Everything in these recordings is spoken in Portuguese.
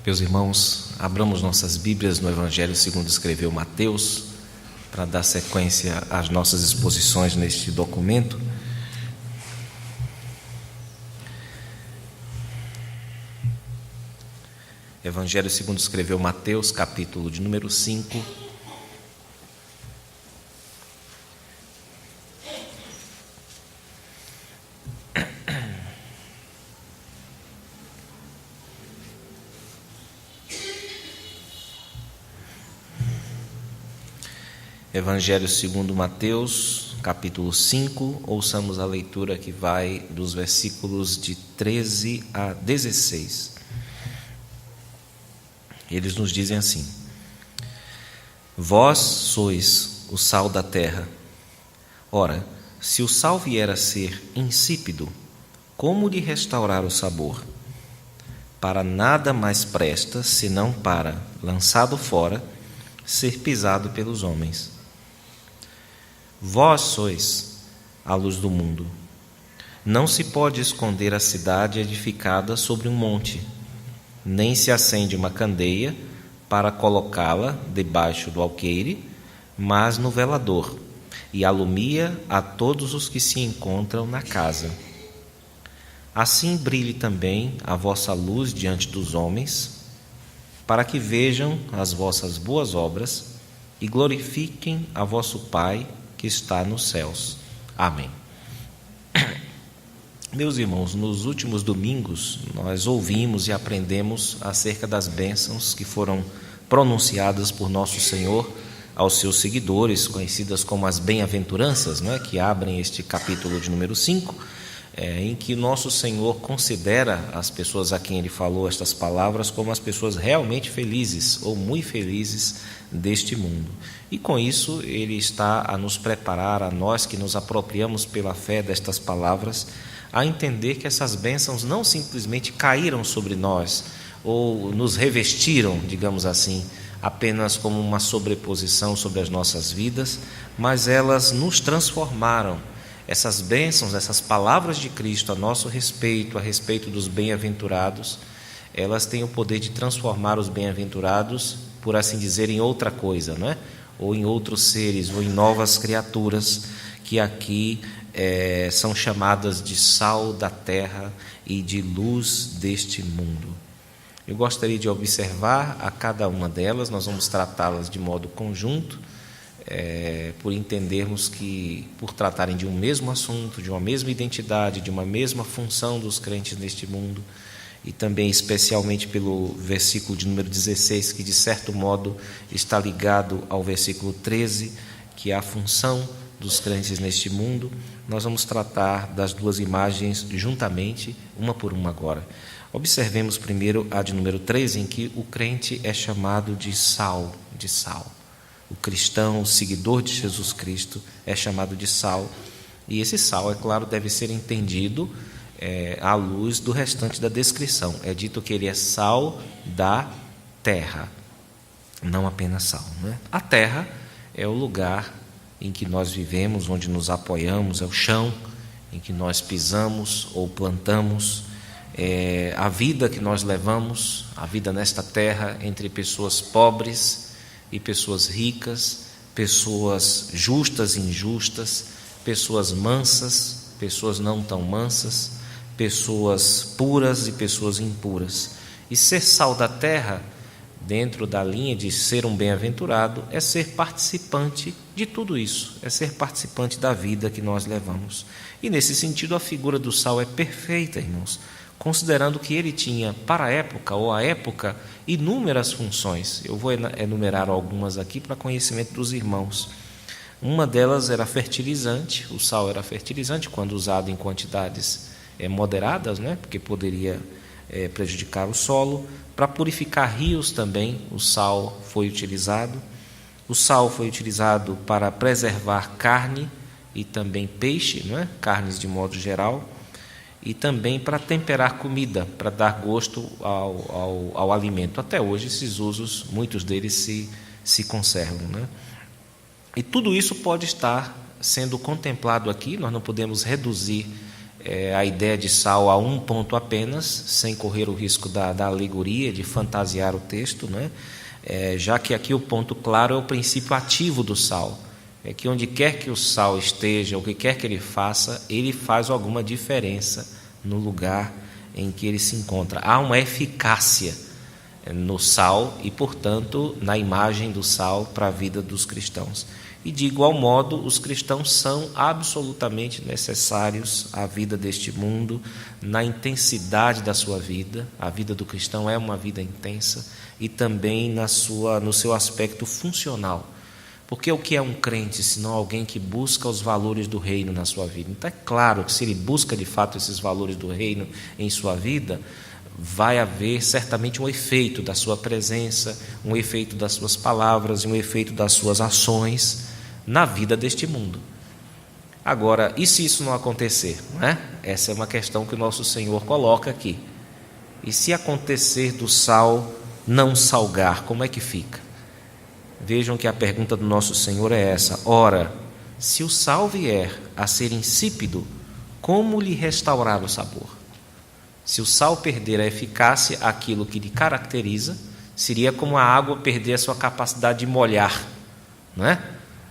Meus irmãos, abramos nossas Bíblias no Evangelho segundo escreveu Mateus, para dar sequência às nossas exposições neste documento. Evangelho segundo escreveu Mateus, capítulo de número 5. Evangelho segundo Mateus, capítulo 5, ouçamos a leitura que vai dos versículos de 13 a 16. Eles nos dizem assim: Vós sois o sal da terra. Ora, se o sal vier a ser insípido, como lhe restaurar o sabor? Para nada mais presta, senão para, lançado fora, ser pisado pelos homens. Vós sois a luz do mundo. Não se pode esconder a cidade edificada sobre um monte, nem se acende uma candeia para colocá-la debaixo do alqueire, mas no velador, e alumia a todos os que se encontram na casa. Assim brilhe também a vossa luz diante dos homens, para que vejam as vossas boas obras e glorifiquem a vosso Pai que está nos céus. Amém. Meus irmãos, nos últimos domingos nós ouvimos e aprendemos acerca das bênçãos que foram pronunciadas por nosso Senhor aos seus seguidores, conhecidas como as bem-aventuranças, que abrem este capítulo de número 5, em que nosso Senhor considera as pessoas a quem Ele falou estas palavras como as pessoas realmente felizes ou muito felizes deste mundo. E com isso Ele está a nos preparar, a nós que nos apropriamos pela fé destas palavras, a entender que essas bênçãos não simplesmente caíram sobre nós ou nos revestiram, digamos assim, apenas como uma sobreposição sobre as nossas vidas, mas elas nos transformaram. Essas bênçãos, essas palavras de Cristo a nosso respeito, a respeito dos bem-aventurados, elas têm o poder de transformar os bem-aventurados, por assim dizer, em outra coisa, ou em outros seres, ou em novas criaturas, que aqui são chamadas de sal da terra e de luz deste mundo. Eu gostaria de observar a cada uma delas, nós vamos tratá-las de modo conjunto, por entendermos que, por tratarem de um mesmo assunto, de uma mesma identidade, de uma mesma função dos crentes neste mundo, e também especialmente pelo versículo de número 16, que de certo modo está ligado ao versículo 13, que é a função dos crentes neste mundo, nós vamos tratar das duas imagens juntamente, uma por uma agora. Observemos primeiro a de número 13, em que o crente é chamado de sal, O cristão, o seguidor de Jesus Cristo, é chamado de sal. E esse sal, é claro, deve ser entendido à luz do restante da descrição. É dito que ele é sal da terra, não apenas sal. A terra é o lugar em que nós vivemos, onde nos apoiamos, é o chão em que nós pisamos ou plantamos, a vida que nós levamos, a vida nesta terra entre pessoas pobres e pessoas ricas, pessoas justas e injustas, pessoas mansas, pessoas não tão mansas, pessoas puras e pessoas impuras. E ser sal da terra, dentro da linha de ser um bem-aventurado, é ser participante de tudo isso, é ser participante da vida que nós levamos. E nesse sentido a figura do sal é perfeita, irmãos, considerando que ele tinha, para a época, ou a época, inúmeras funções. Eu vou enumerar algumas aqui para conhecimento dos irmãos. Uma delas era fertilizante, o sal era fertilizante quando usado em quantidades moderadas, porque poderia prejudicar o solo. Para purificar rios também, o sal foi utilizado. O sal foi utilizado para preservar carne e também peixe, carnes de modo geral, e também para temperar comida, para dar gosto ao alimento. Até hoje esses usos, muitos deles se conservam. E tudo isso pode estar sendo contemplado aqui, nós não podemos reduzir a ideia de sal a um ponto apenas, sem correr o risco da alegoria, de fantasiar o texto, né? Já que aqui o ponto claro é o princípio ativo do sal. É que onde quer que o sal esteja, o que quer que ele faz alguma diferença no lugar em que ele se encontra. Há uma eficácia no sal e, portanto, na imagem do sal para a vida dos cristãos. E, de igual modo, os cristãos são absolutamente necessários à vida deste mundo, na intensidade da sua vida. A vida do cristão é uma vida intensa e também no seu aspecto funcional. Porque o que é um crente, senão alguém que busca os valores do reino na sua vida? Então, é claro que se ele busca de fato esses valores do reino em sua vida, vai haver certamente um efeito da sua presença, um efeito das suas palavras, um efeito das suas ações na vida deste mundo. Agora, e se isso não acontecer? Não é? Essa é uma questão que o nosso Senhor coloca aqui. E se acontecer do sal não salgar, como é que fica? Vejam que a pergunta do nosso Senhor é essa: ora, se o sal vier a ser insípido, como lhe restaurar o sabor? Se o sal perder a eficácia, aquilo que lhe caracteriza, seria como a água perder a sua capacidade de molhar, não é?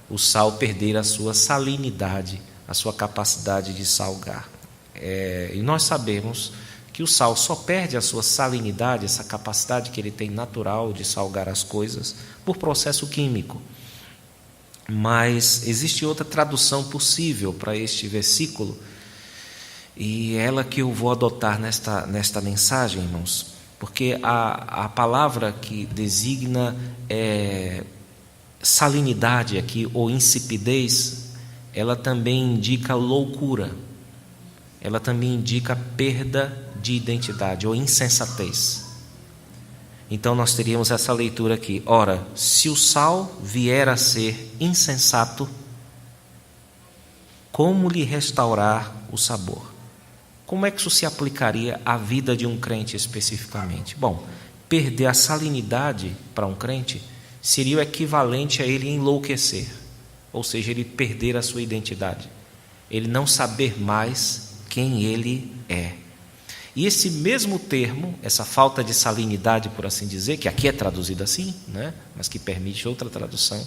O sal perder a sua salinidade, a sua capacidade de salgar. E nós sabemos que o sal só perde a sua salinidade, essa capacidade que ele tem natural de salgar as coisas, por processo químico. Mas existe outra tradução possível para este versículo, e é ela que eu vou adotar nesta mensagem, irmãos, porque a palavra que designa salinidade aqui, ou insipidez, ela também indica loucura, ela também indica perda de identidade, ou insensatez. Então nós teríamos essa leitura aqui: ora, se o sal vier a ser insensato, como lhe restaurar o sabor? Como é que isso se aplicaria à vida de um crente especificamente? Bom, perder a salinidade para um crente seria o equivalente a ele enlouquecer, ou seja, ele perder a sua identidade, ele não saber mais quem ele é. E esse mesmo termo, essa falta de salinidade, por assim dizer, que aqui é traduzido assim, né, mas que permite outra tradução,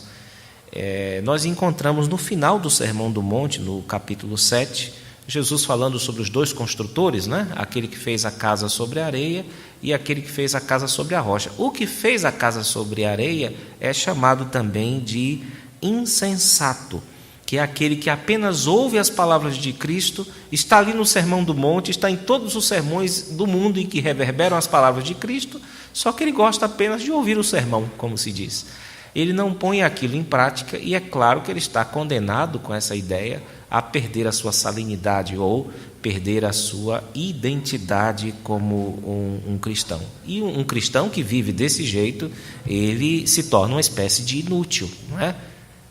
nós encontramos no final do Sermão do Monte, no capítulo 7, Jesus falando sobre os dois construtores, né? Aquele que fez a casa sobre a areia e aquele que fez a casa sobre a rocha. O que fez a casa sobre a areia é chamado também de insensato, que é aquele que apenas ouve as palavras de Cristo, está ali no Sermão do Monte, está em todos os sermões do mundo em que reverberam as palavras de Cristo, só que ele gosta apenas de ouvir o sermão, como se diz. Ele não põe aquilo em prática, e é claro que ele está condenado com essa ideia a perder a sua salinidade, ou perder a sua identidade como um cristão. E um cristão que vive desse jeito, ele se torna uma espécie de inútil, não é?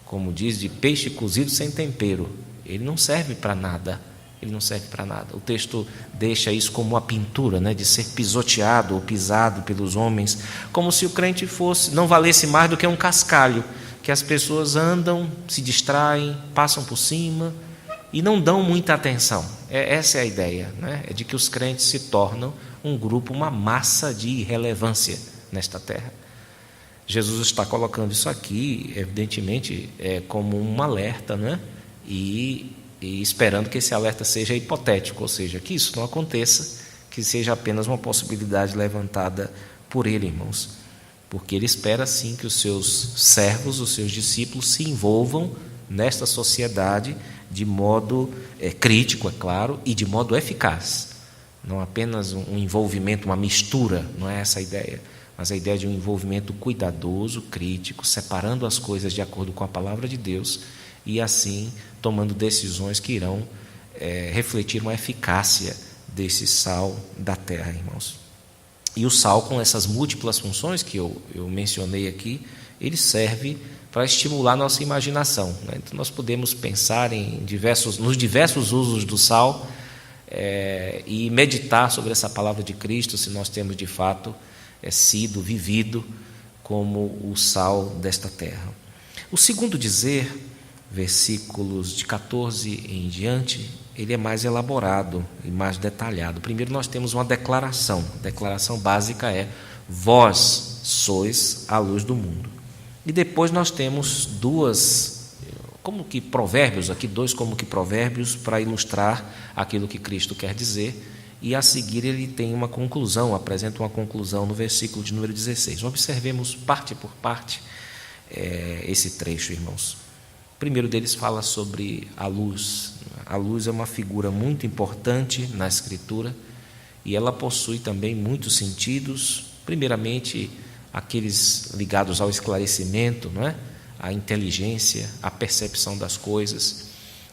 Como diz, de peixe cozido sem tempero. Ele não serve para nada. Ele não serve para nada. O texto deixa isso como uma pintura, né, de ser pisoteado ou pisado pelos homens, como se o crente não valesse mais do que um cascalho, que as pessoas andam, se distraem, passam por cima e não dão muita atenção. Essa é a ideia, né? É de que os crentes se tornam um grupo, uma massa de irrelevância nesta terra. Jesus está colocando isso aqui, evidentemente, como um alerta, né? E esperando que esse alerta seja hipotético, ou seja, que isso não aconteça, que seja apenas uma possibilidade levantada por ele, irmãos. Porque ele espera, sim, que os seus servos, os seus discípulos, se envolvam nesta sociedade de modo crítico, é claro, e de modo eficaz. Não apenas um envolvimento, uma mistura, não é essa a ideia, mas a ideia de um envolvimento cuidadoso, crítico, separando as coisas de acordo com a palavra de Deus e assim tomando decisões que irão refletir uma eficácia desse sal da terra, irmãos. E o sal, com essas múltiplas funções que eu mencionei aqui, ele serve para estimular nossa imaginação, né? Então nós podemos pensar nos diversos usos do sal e meditar sobre essa palavra de Cristo, se nós temos de fato vivido como o sal desta terra. O segundo dizer, versículos de 14 em diante, ele é mais elaborado e mais detalhado. Primeiro nós temos uma declaração. A declaração básica é: vós sois a luz do mundo. E depois nós temos dois como que provérbios para ilustrar aquilo que Cristo quer dizer. E a seguir ele tem uma conclusão, apresenta uma conclusão no versículo de número 16. Observemos parte por parte esse trecho, irmãos. O primeiro deles fala sobre a luz. A luz é uma figura muito importante na Escritura e ela possui também muitos sentidos. Primeiramente, aqueles ligados ao esclarecimento, não é? A inteligência, a percepção das coisas.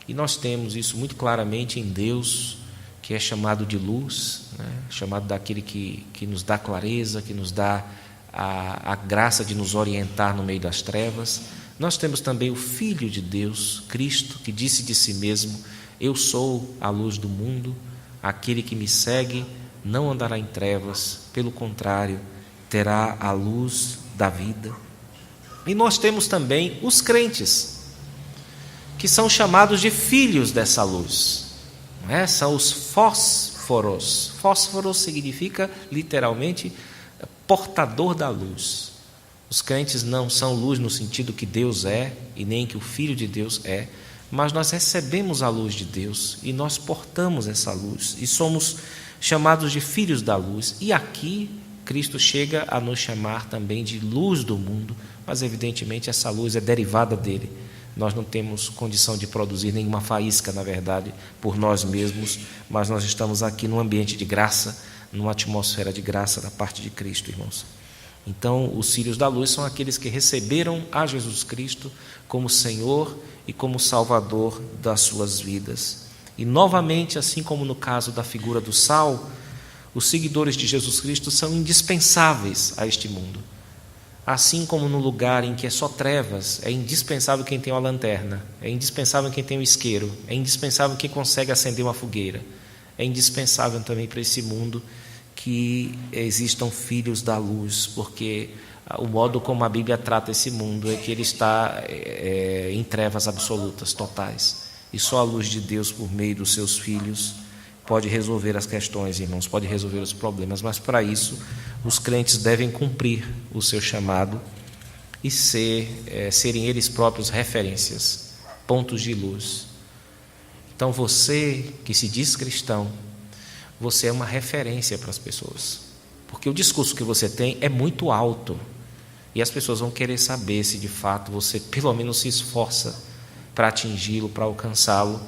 E nós temos isso muito claramente em Deus, que é chamado de luz, né? Chamado daquele que nos dá clareza, que nos dá a graça de nos orientar no meio das trevas. Nós temos também o Filho de Deus, Cristo, que disse de si mesmo: eu sou a luz do mundo, aquele que me segue não andará em trevas, pelo contrário, terá a luz da vida. E nós temos também os crentes, que são chamados de filhos dessa luz, não é? São os fósforos. Fósforo significa literalmente portador da luz. Os crentes não são luz no sentido que Deus é e nem que o Filho de Deus é, mas nós recebemos a luz de Deus e nós portamos essa luz e somos chamados de filhos da luz. E aqui Cristo chega a nos chamar também de luz do mundo, mas evidentemente essa luz é derivada dele. Nós não temos condição de produzir nenhuma faísca, na verdade, por nós mesmos, mas nós estamos aqui num ambiente de graça, numa atmosfera de graça da parte de Cristo, irmãos. Então, os filhos da luz são aqueles que receberam a Jesus Cristo como Senhor e como Salvador das suas vidas. E, novamente, assim como no caso da figura do sal, os seguidores de Jesus Cristo são indispensáveis a este mundo. Assim como no lugar em que é só trevas, é indispensável quem tem uma lanterna, é indispensável quem tem um isqueiro, é indispensável quem consegue acender uma fogueira. É indispensável também para esse mundo que existam filhos da luz, porque o modo como a Bíblia trata esse mundo é que ele está em trevas absolutas, totais. E só a luz de Deus, por meio dos seus filhos, pode resolver as questões, irmãos, pode resolver os problemas. Mas para isso, os crentes devem cumprir o seu chamado e serem eles próprios referências, pontos de luz. Então você que se diz cristão, você é uma referência para as pessoas, porque o discurso que você tem é muito alto e as pessoas vão querer saber se de fato você pelo menos se esforça para atingi-lo, para alcançá-lo.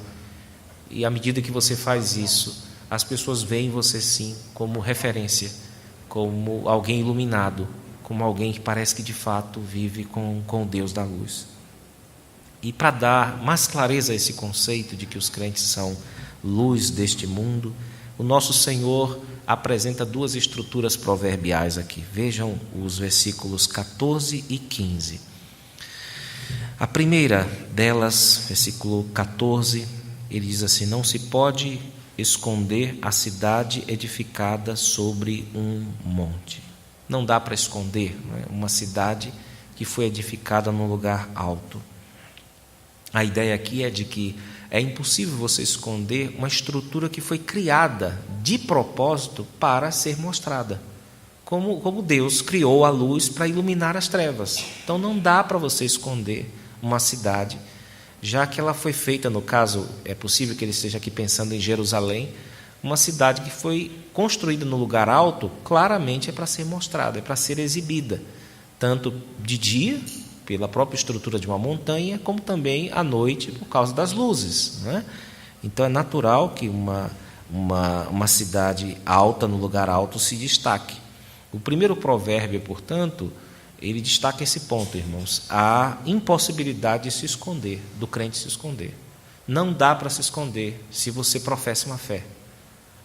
E à medida que você faz isso, as pessoas veem você sim como referência, como alguém iluminado, como alguém que parece que de fato vive com Deus da luz. E para dar mais clareza a esse conceito de que os crentes são luz deste mundo, o nosso Senhor apresenta duas estruturas proverbiais aqui. Vejam os versículos 14 e 15. A primeira delas, versículo 14, ele diz assim: não se pode esconder a cidade edificada sobre um monte. Não dá para esconder, não é? Uma cidade que foi edificada num lugar alto. A ideia aqui é de que é impossível você esconder uma estrutura que foi criada de propósito para ser mostrada. Como Deus criou a luz para iluminar as trevas. Então não dá para você esconder uma cidade, já que ela foi feita, no caso, é possível que ele esteja aqui pensando em Jerusalém, uma cidade que foi construída no lugar alto, claramente é para ser mostrada, é para ser exibida, tanto de dia, pela própria estrutura de uma montanha, como também à noite, por causa das luzes, né? Então é natural que uma cidade alta, no lugar alto, se destaque. O primeiro provérbio, portanto, ele destaca esse ponto, irmãos, a impossibilidade de se esconder, do crente se esconder. Não dá para se esconder se você professa uma fé.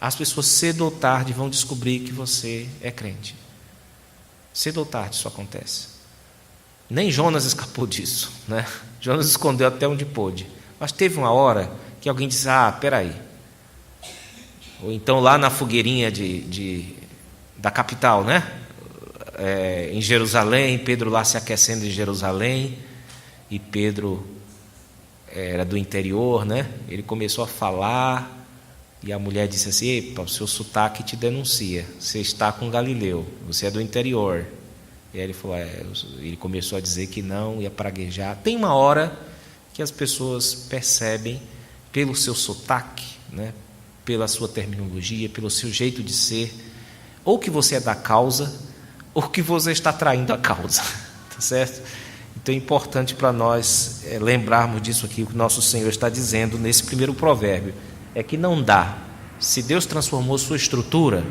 As pessoas cedo ou tarde vão descobrir que você é crente. Cedo ou tarde isso acontece. Nem Jonas escapou disso, né? Jonas escondeu até onde pôde. Mas teve uma hora que alguém disse: peraí. Ou então lá na fogueirinha da capital, né? Em Jerusalém, Pedro lá se aquecendo em Jerusalém, e Pedro era do interior, né? Ele começou a falar e a mulher disse assim: epa, o seu sotaque te denuncia, você está com Galileu, você é do interior. E aí ele falou, ele começou a dizer que não, ia praguejar. Tem uma hora que as pessoas percebem pelo seu sotaque, né? Pela sua terminologia, pelo seu jeito de ser, ou que você é da causa, ou que você está traindo a causa, tá certo? Então é importante para nós lembrarmos disso aqui, o que nosso Senhor está dizendo nesse primeiro provérbio, é que não dá. Se Deus transformou sua estrutura,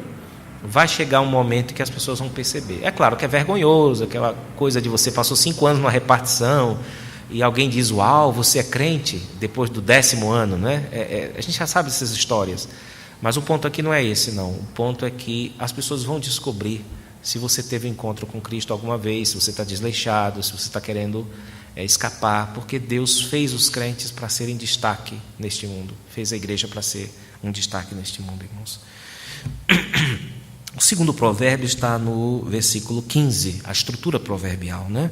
vai chegar um momento que as pessoas vão perceber. É claro que é vergonhoso, aquela coisa de você passou 5 anos numa repartição e alguém diz, uau, você é crente depois do 10º ano, né? A gente já sabe dessas histórias, mas o ponto aqui não é esse, não. O ponto é que as pessoas vão descobrir se você teve um encontro com Cristo alguma vez, se você está desleixado, se você está querendo escapar, porque Deus fez os crentes para serem destaque neste mundo, fez a igreja para ser um destaque neste mundo, irmãos. O segundo provérbio está no versículo 15, a estrutura proverbial, né?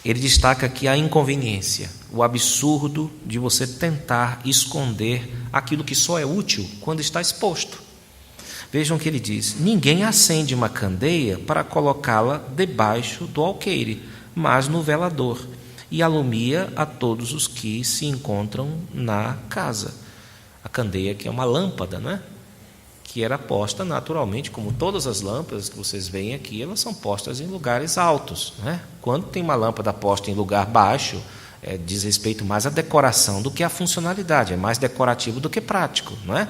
Ele destaca aqui a inconveniência, o absurdo de você tentar esconder aquilo que só é útil quando está exposto. Vejam que ele diz: ninguém acende uma candeia para colocá-la debaixo do alqueire, mas no velador, e alumia a todos os que se encontram na casa. A candeia, que é uma lâmpada, né? Que era posta naturalmente, como todas as lâmpadas que vocês veem aqui, elas são postas em lugares altos, né? Quando tem uma lâmpada posta em lugar baixo, diz respeito mais à decoração do que à funcionalidade, é mais decorativo do que prático, não é?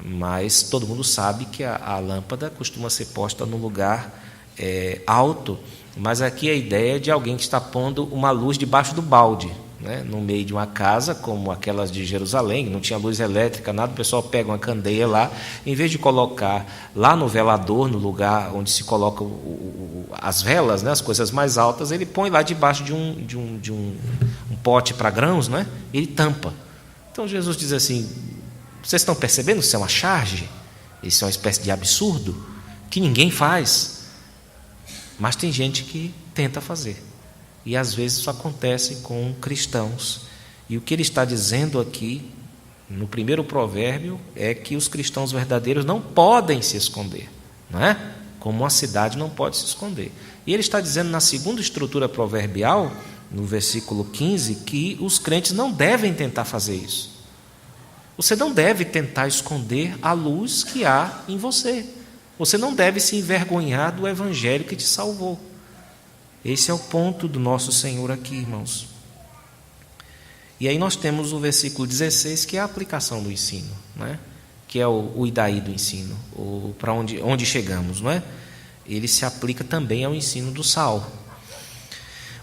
Mas todo mundo sabe que a lâmpada costuma ser posta num lugar alto, mas aqui a ideia é de alguém que está pondo uma luz debaixo do balde, né, no meio de uma casa, como aquelas de Jerusalém, não tinha luz elétrica, nada, o pessoal pega uma candeia lá, em vez de colocar lá no velador, no lugar onde se coloca as velas, né, as coisas mais altas, ele põe lá debaixo de um pote para grãos, né, ele tampa. Então Jesus diz assim: vocês estão percebendo que isso é uma charge? Isso é uma espécie de absurdo que ninguém faz, mas tem gente que tenta fazer. E às vezes isso acontece com cristãos. E o que ele está dizendo aqui, no primeiro provérbio, é que os cristãos verdadeiros não podem se esconder, não é? Como uma cidade não pode se esconder. E ele está dizendo na segunda estrutura proverbial, no versículo 15, que os crentes não devem tentar fazer isso. Você não deve tentar esconder a luz que há em você. Você não deve se envergonhar do evangelho que te salvou. Esse é o ponto do nosso Senhor aqui, irmãos. E aí nós temos o versículo 16, que é a aplicação do ensino, né? Que é o idaí do ensino, para onde chegamos, não é? Ele se aplica também ao ensino do sal.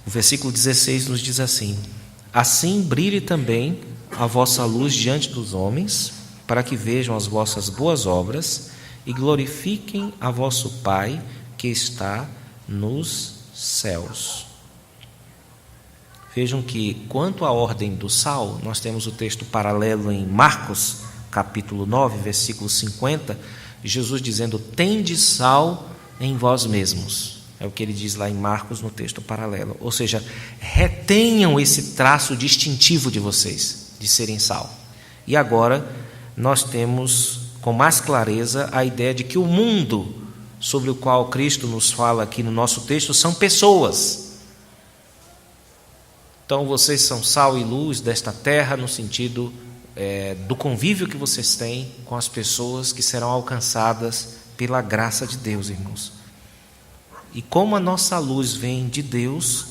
O versículo 16 nos diz assim: assim brilhe também a vossa luz diante dos homens, para que vejam as vossas boas obras e glorifiquem a vosso Pai que está nos céus. Vejam que, quanto à ordem do sal, nós temos o texto paralelo em Marcos, capítulo 9, versículo 50, Jesus dizendo: tende sal em vós mesmos. É o que ele diz lá em Marcos, no texto paralelo. Ou seja, retenham esse traço distintivo de vocês, de serem sal. E agora nós temos com mais clareza a ideia de que o mundo sobre o qual Cristo nos fala aqui no nosso texto são pessoas. Então vocês são sal e luz desta terra, no sentido do convívio que vocês têm com as pessoas que serão alcançadas pela graça de Deus, irmãos. E como a nossa luz vem de Deus,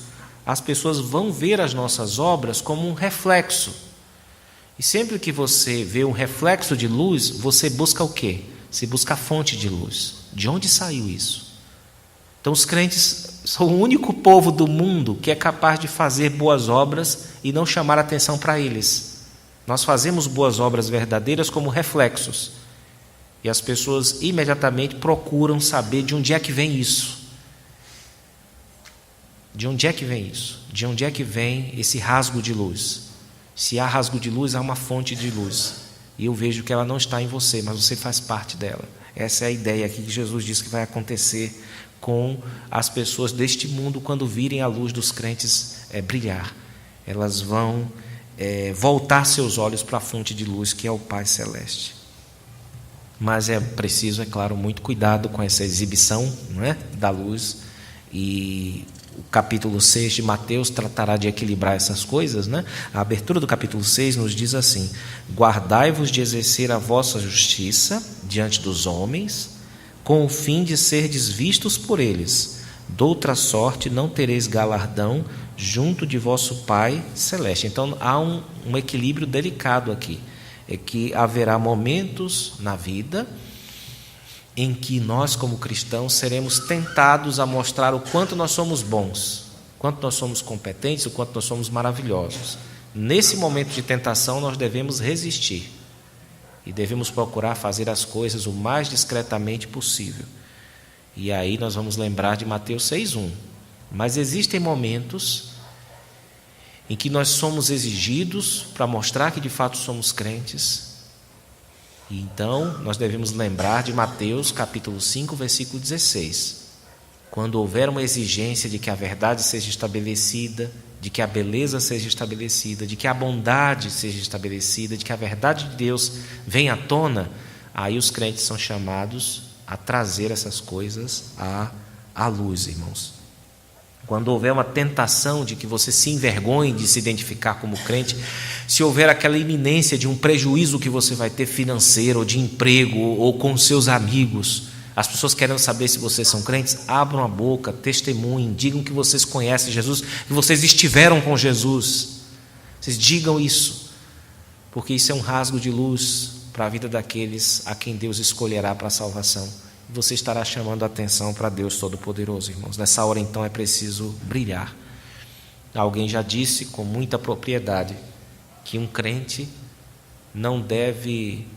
as pessoas vão ver as nossas obras como um reflexo. E sempre que você vê um reflexo de luz, você busca o quê? Você busca a fonte de luz. De onde saiu isso? Então os crentes são o único povo do mundo que é capaz de fazer boas obras e não chamar atenção para eles. Nós fazemos boas obras verdadeiras como reflexos. E as pessoas imediatamente procuram saber de onde é que vem isso. De onde é que vem isso? De onde é que vem esse rasgo de luz? Se há rasgo de luz, há uma fonte de luz. E eu vejo que ela não está em você, mas você faz parte dela. Essa é a ideia aqui que Jesus diz que vai acontecer com as pessoas deste mundo quando virem a luz dos crentes brilhar. Elas vão voltar seus olhos para a fonte de luz, que é o Pai Celeste. Mas é preciso, é claro, muito cuidado com essa exibição, não é, da luz, e o capítulo 6 de Mateus tratará de equilibrar essas coisas, né? A abertura do capítulo 6 nos diz assim: guardai-vos de exercer a vossa justiça diante dos homens, com o fim de serdes vistos por eles. Doutra sorte não tereis galardão junto de vosso Pai Celeste. Então há um equilíbrio delicado aqui. É que haverá momentos na vida em que nós, como cristãos, seremos tentados a mostrar o quanto nós somos bons, o quanto nós somos competentes, o quanto nós somos maravilhosos. Nesse momento de tentação, nós devemos resistir e devemos procurar fazer as coisas o mais discretamente possível. E aí nós vamos lembrar de Mateus 6:1. Mas existem momentos em que nós somos exigidos para mostrar que de fato somos crentes. E então nós devemos lembrar de Mateus capítulo 5, versículo 16. Quando houver uma exigência de que a verdade seja estabelecida, de que a beleza seja estabelecida, de que a bondade seja estabelecida, de que a verdade de Deus venha à tona, aí os crentes são chamados a trazer essas coisas à luz, irmãos. Quando houver uma tentação de que você se envergonhe de se identificar como crente, se houver aquela iminência de um prejuízo que você vai ter financeiro, ou de emprego, ou com seus amigos, as pessoas querendo saber se vocês são crentes, abram a boca, testemunhem, digam que vocês conhecem Jesus, que vocês estiveram com Jesus. Vocês digam isso, porque isso é um rasgo de luz para a vida daqueles a quem Deus escolherá para a salvação. Você estará chamando a atenção para Deus Todo-Poderoso, irmãos. Nessa hora, então, é preciso brilhar. Alguém já disse com muita propriedade que um crente não deve...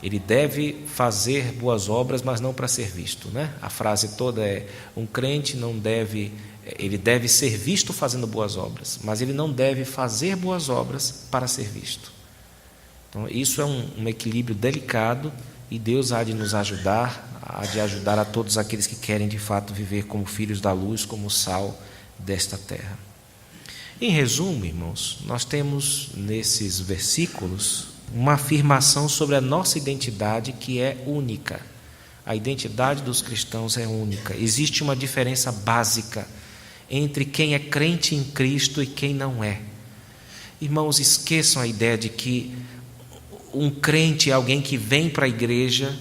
Ele deve fazer boas obras, mas não para ser visto, né? A frase toda é: um crente não deve... Ele deve ser visto fazendo boas obras, mas ele não deve fazer boas obras para ser visto. Então, isso é um equilíbrio delicado, e Deus há de nos ajudar, há de ajudar a todos aqueles que querem de fato viver como filhos da luz, como sal desta terra. Em resumo, irmãos, nós temos nesses versículos uma afirmação sobre a nossa identidade que é única. A identidade dos cristãos é única. Existe uma diferença básica entre quem é crente em Cristo e quem não é. Irmãos, esqueçam a ideia de que um crente é alguém que vem para a igreja,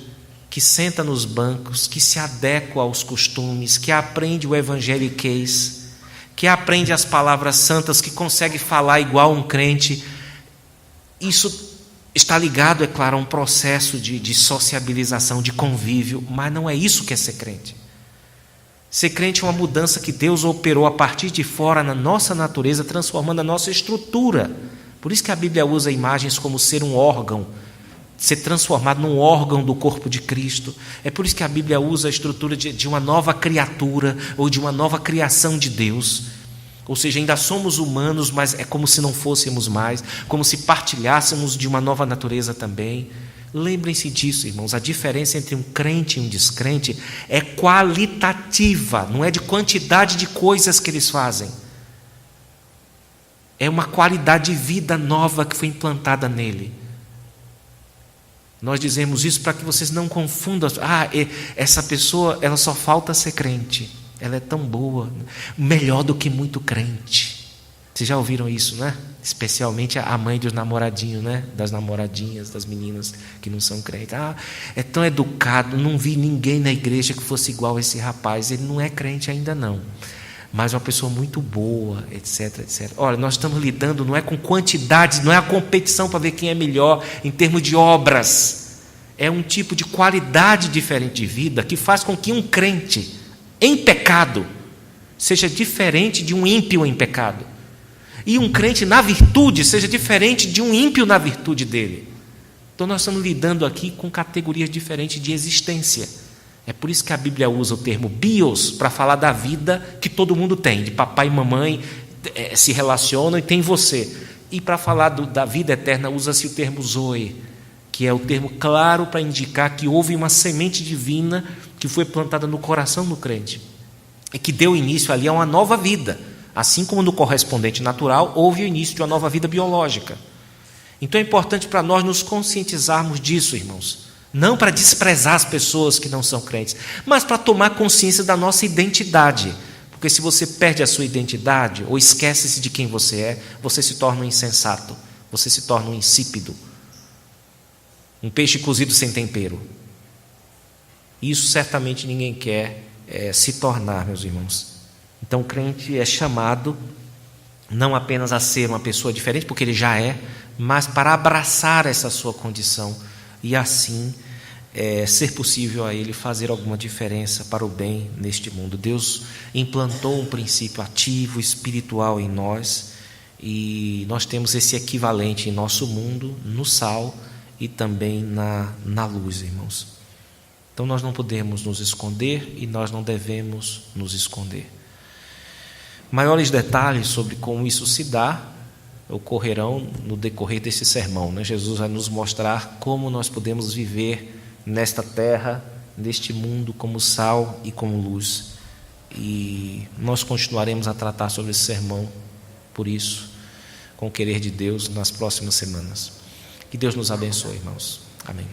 que senta nos bancos, que se adequa aos costumes, que aprende o evangeliquez, que aprende as palavras santas, que consegue falar igual um crente. Isso está ligado, é claro, a um processo de sociabilização, de convívio, mas não é isso que é ser crente. Ser crente é uma mudança que Deus operou a partir de fora na nossa natureza, transformando a nossa estrutura. Por isso que a Bíblia usa imagens como ser um órgão, ser transformado num órgão do corpo de Cristo. É por isso que a Bíblia usa a estrutura de uma nova criatura, ou de uma nova criação de Deus. Ou seja, ainda somos humanos, mas é como se não fôssemos mais, como se partilhássemos de uma nova natureza também. Lembrem-se disso, irmãos. A diferença entre um crente e um descrente é qualitativa, não é de quantidade de coisas que eles fazem. É uma qualidade de vida nova que foi implantada nele. Nós dizemos isso para que vocês não confundam. Essa pessoa, ela só falta ser crente. Ela é tão boa, melhor do que muito crente. Vocês já ouviram isso, né? Especialmente a mãe dos namoradinhos, né? Das namoradinhas, das meninas que não são crentes. É tão educado, não vi ninguém na igreja que fosse igual a esse rapaz. Ele não é crente ainda não, mas é uma pessoa muito boa, etc, etc. Olha, nós estamos lidando, não é com quantidades, não é a competição para ver quem é melhor em termos de obras. É um tipo de qualidade diferente de vida que faz com que um crente em pecado seja diferente de um ímpio em pecado. E um crente na virtude seja diferente de um ímpio na virtude dele. Então nós estamos lidando aqui com categorias diferentes de existência. É por isso que a Bíblia usa o termo bios para falar da vida que todo mundo tem, de papai e mamãe se relacionam e tem você. E para falar da vida eterna usa-se o termo zoe, que é o termo claro para indicar que houve uma semente divina que foi plantada no coração do crente e que deu início ali a uma nova vida, Assim como no correspondente natural, houve o início de uma nova vida biológica. Então é importante para nós nos conscientizarmos disso, irmãos. Não para desprezar as pessoas que não são crentes, mas para tomar consciência da nossa identidade. Porque se você perde a sua identidade, ou esquece-se de quem você é, você se torna um insensato, você se torna um insípido. Um peixe cozido sem tempero. Isso certamente ninguém quer se tornar, meus irmãos. Então o crente é chamado não apenas a ser uma pessoa diferente, porque ele já é, mas para abraçar essa sua condição e assim ser possível a ele fazer alguma diferença para o bem neste mundo. Deus implantou um princípio ativo, espiritual em nós, e nós temos esse equivalente em nosso mundo, no sal e também na luz, irmãos. Então nós não podemos nos esconder e nós não devemos nos esconder. Maiores detalhes sobre como isso se dá ocorrerão no decorrer desse sermão, né? Jesus vai nos mostrar como nós podemos viver nesta terra, neste mundo, como sal e como luz. E nós continuaremos a tratar sobre esse sermão, por isso, com o querer de Deus, nas próximas semanas. Que Deus nos abençoe, irmãos. Amém.